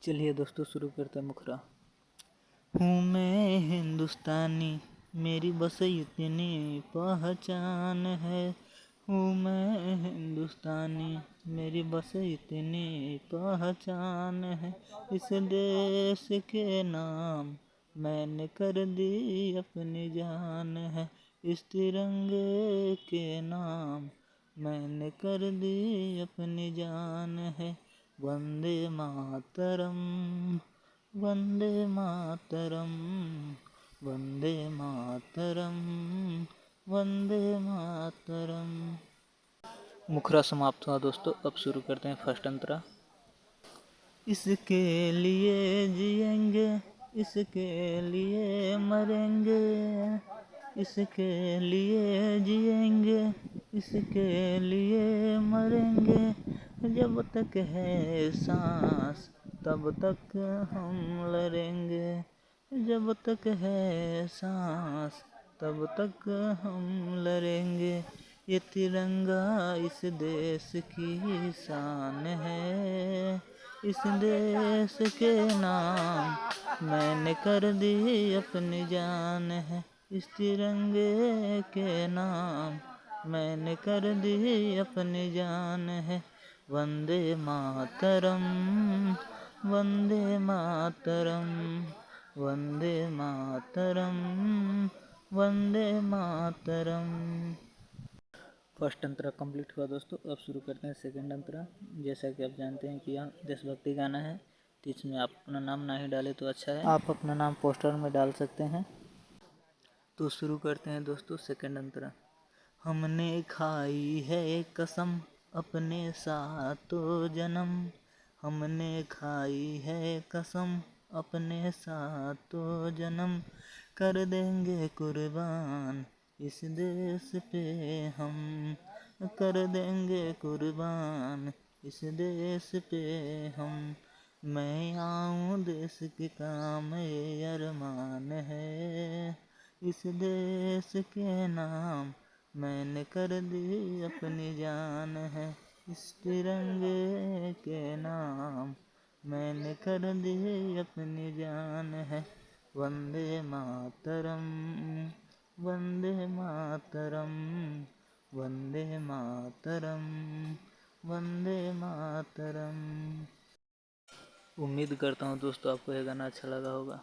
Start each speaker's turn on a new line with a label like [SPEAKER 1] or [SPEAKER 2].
[SPEAKER 1] चलिए दोस्तों शुरू करते हैं मुखरा। हूँ मैं हिंदुस्तानी, मेरी बस इतनी पहचान है। हूँ मैं हिंदुस्तानी, मेरी बस इतनी पहचान है। इस देश के नाम मैंने कर दी अपनी जान है। इस तिरंगे के नाम मैंने कर दी अपनी जान है। वंदे मातरम, वंदे मातरम, वंदे मातरम, वंदे मातरम। मुखरा समाप्त हुआ दोस्तों। अब शुरू करते हैं फर्स्ट अंतरा। इसके लिए जिएंगे, इसके लिए मरेंगे, इसके लिए जिएंगे, इसके लिए मरेंगे। जब तक है सांस तब तक हम लड़ेंगे। जब तक है सांस तब तक हम लड़ेंगे। ये तिरंगा इस देश की शान है। इस देश के नाम मैंने कर दी अपनी जान है। इस तिरंगे के नाम मैंने कर दी अपनी जान है। वंदे मातरम, वंदे मातरम, वंदे मातरम, वंदे मातरम। फर्स्ट अंतरा कंप्लीट हुआ दोस्तों। अब शुरू करते हैं सेकंड अंतरा। जैसा कि आप जानते हैं कि यह देशभक्ति गाना है, तो इसमें आप अपना नाम ना ही डालें तो अच्छा है। आप अपना नाम पोस्टर में डाल सकते हैं। तो शुरू करते हैं दोस्तों सेकंड अंतरा। हमने खाई है कसम अपने सातों जन्म, हमने खाई है कसम अपने सातों जन्म। कर देंगे कुर्बान इस देश पे हम, कर देंगे कुर्बान इस देश पे हम। मैं आऊँ देश के काम ये अरमान है। इस देश के नाम मैंने कर दी अपनी जान है। इस तिरंगे के नाम मैंने कर दी अपनी जान है। वंदे मातरम, वंदे मातरम, वंदे मातरम, वंदे मातरम। उम्मीद करता हूँ दोस्तों आपको यह गाना अच्छा लगा होगा।